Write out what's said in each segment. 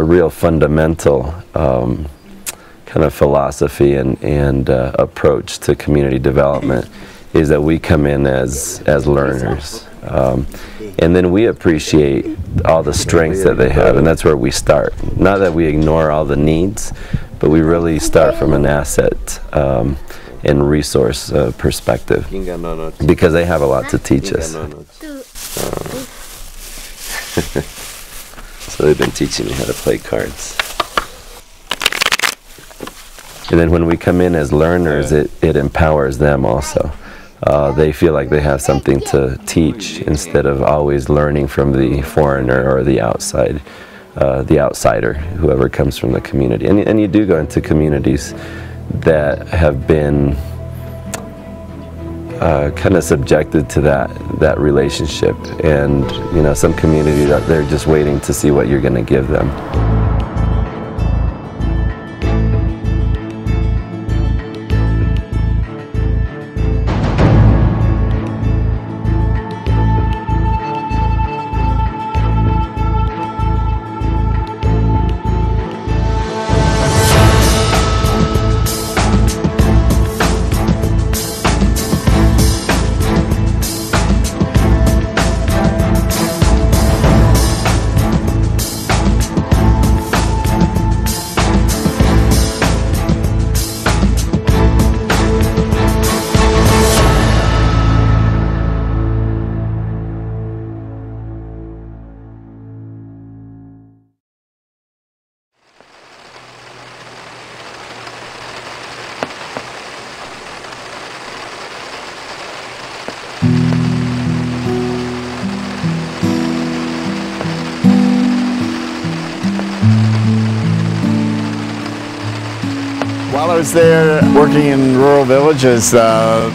real fundamental kind of philosophy and approach to community development is that we come in as learners. And then we appreciate all the strengths that they have, and that's where we start. Not that we ignore all the needs, but we really start from an asset and resource perspective, because they have a lot to teach us. So they've been teaching me how to play cards. And then when we come in as learners, it empowers them also. They feel like they have something to teach instead of always learning from the foreigner or the outsider, whoever comes from the community. And you do go into communities that have been kind of subjected to that relationship, and you know, some communities they're just waiting to see what you're going to give them. While I was there working in rural villages,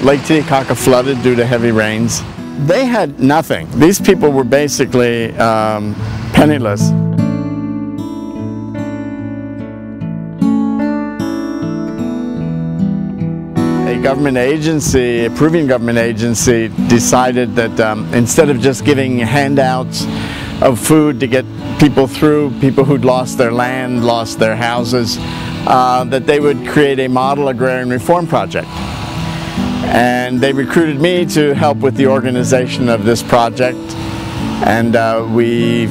Lake Titicaca flooded due to heavy rains. They had nothing. These people were basically penniless. A government agency, a Peruvian government agency, decided that instead of just giving handouts of food to get people through, people who'd lost their land, lost their houses, that they would create a model agrarian reform project. And they recruited me to help with the organization of this project, and we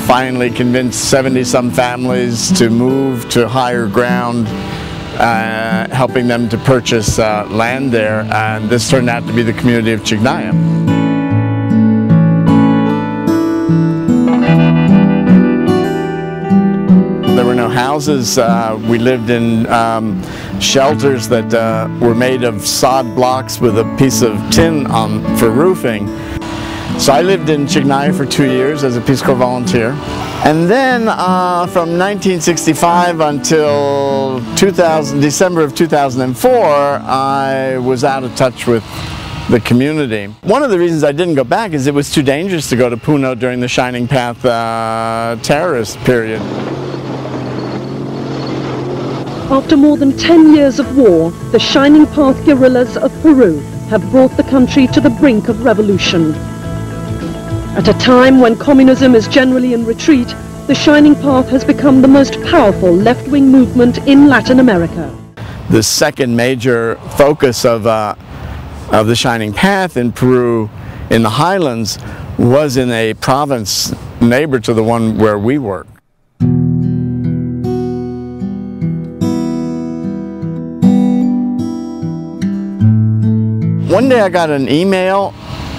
finally convinced 70-some families to move to higher ground, helping them to purchase land there, and this turned out to be the community of Chijnaya. There were no houses. We lived in shelters that were made of sod blocks with a piece of tin for roofing. So I lived in Chijnaya for 2 years as a Peace Corps volunteer. And then from 1965 until December of 2004, I was out of touch with the community. One of the reasons I didn't go back is it was too dangerous to go to Puno during the Shining Path terrorist period. After more than 10 years of war, the Shining Path guerrillas of Peru have brought the country to the brink of revolution. At a time when communism is generally in retreat, the Shining Path has become the most powerful left-wing movement in Latin America. The second major focus of the Shining Path in Peru, in the highlands, was in a province neighbor to the one where we work. One day I got an email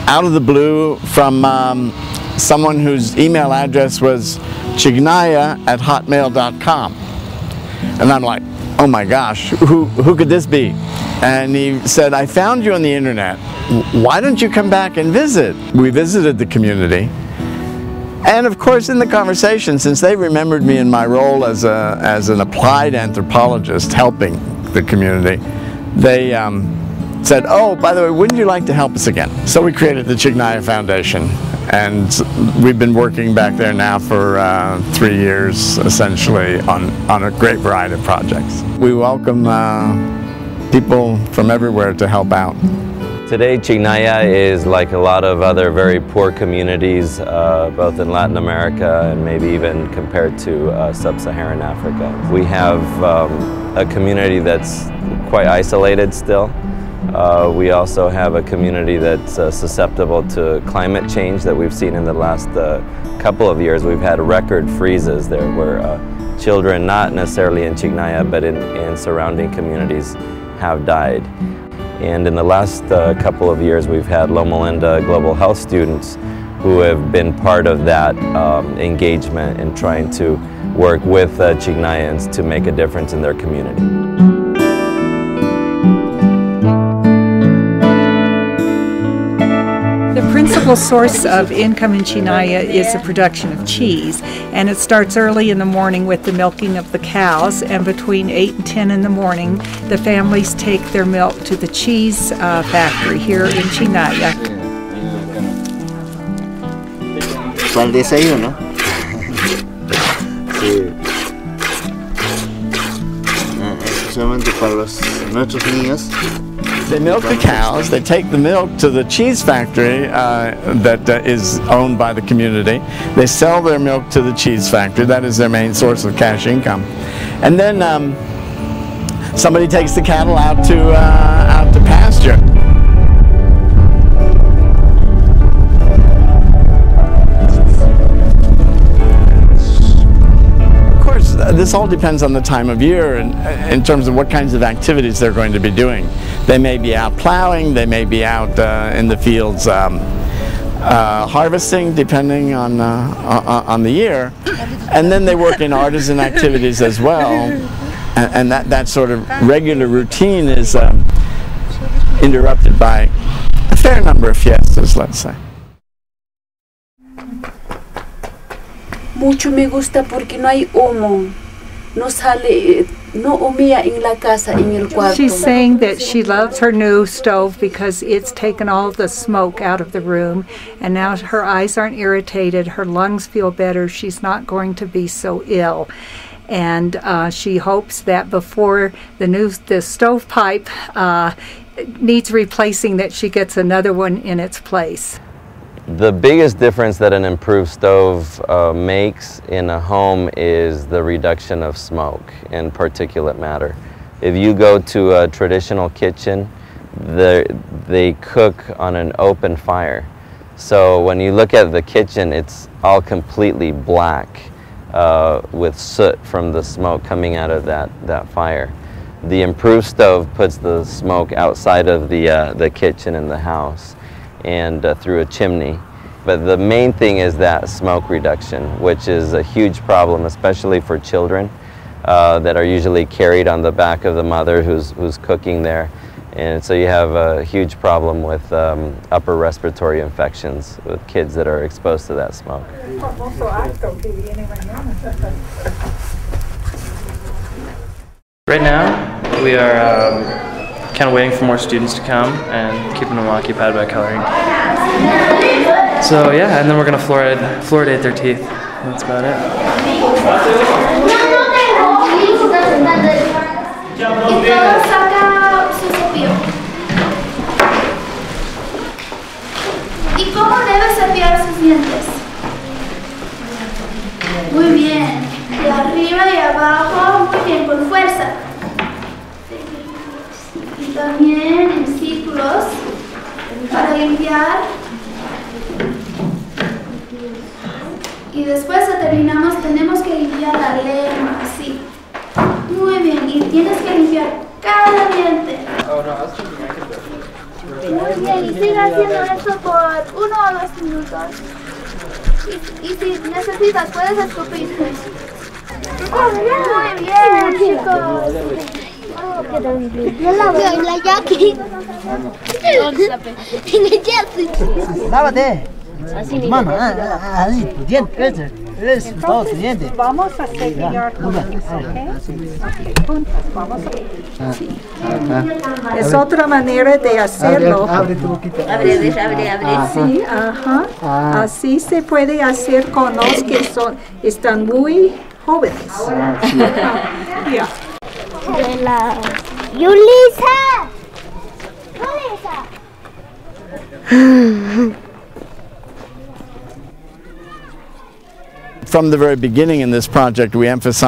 out of the blue from someone whose email address was chijnaya@hotmail.com. And I'm like, oh my gosh, who could this be? And he said, I found you on the internet. Why don't you come back and visit? We visited the community. And of course, in the conversation, since they remembered me in my role as an applied anthropologist helping the community, they said, oh, by the way, wouldn't you like to help us again? So we created the Chijnaya Foundation, and we've been working back there now for 3 years, essentially, on a great variety of projects. We welcome people from everywhere to help out. Today, Chijnaya is like a lot of other very poor communities, both in Latin America and maybe even compared to sub-Saharan Africa. We have a community that's quite isolated still. We also have a community that's susceptible to climate change that we've seen in the last couple of years. We've had record freezes there where children, not necessarily in Chijnaya, but in surrounding communities, have died. And in the last couple of years, we've had Loma global health students who have been part of that engagement in trying to work with Chijnayans to make a difference in their community. The principal source of income in Chijnaya is the production of cheese, and it starts early in the morning with the milking of the cows, and between 8 and 10 in the morning the families take their milk to the cheese factory here in Chijnaya. Para el desayuno. Sí. Especialmente para nuestros niños. They milk the cows, they take the milk to the cheese factory that is owned by the community. They sell their milk to the cheese factory. That is their main source of cash income. And then somebody takes the cattle out to pasture. This all depends on the time of year and in terms of what kinds of activities they're going to be doing. They may be out plowing, they may be out in the fields harvesting, depending on the year. And then they work in artisan activities as well. And that sort of regular routine is interrupted by a fair number of fiestas, let's say. Mucho me gusta porque no hay humo. No sale, no humea en la casa, en el cuarto. She's saying that she loves her new stove because it's taken all the smoke out of the room, and now her eyes aren't irritated, her lungs feel better, she's not going to be so ill. And she hopes that before the stovepipe needs replacing, that she gets another one in its place. The biggest difference that an improved stove makes in a home is the reduction of smoke and particulate matter. If you go to a traditional kitchen, they cook on an open fire. So when you look at the kitchen, it's all completely black with soot from the smoke coming out of that fire. The improved stove puts the smoke outside of the kitchen and the house and through a chimney. But the main thing is that smoke reduction, which is a huge problem, especially for children that are usually carried on the back of the mother who's cooking there. And so you have a huge problem with upper respiratory infections with kids that are exposed to that smoke. Right now, we are kind of waiting for more students to come and keeping them occupied by coloring. So yeah, and then we're going to fluoridate their teeth. That's about it. ¿Y cómo debe cepillar sus dientes? Muy bien. De arriba y abajo, muy bien, con fuerza. Y también en círculos para limpiar. Y después de terminamos, tenemos que limpiar la lengua, así. Muy bien, y tienes que limpiar cada diente. Muy bien, y sigue haciendo esto por 1 o 2 minutos. Y si necesitas, puedes escupir. Muy bien, chicos. Lávate. Mano, ahí, tu diente, tu diente. Vamos a cepillar con eso, ¿ok? Juntas, vamos a... Es otra manera de hacerlo. Abre tu boquita. Abre. Sí, ajá. Así se puede hacer con los que están muy jóvenes. Yeah. Yulisa. From the very beginning in this project, we emphasize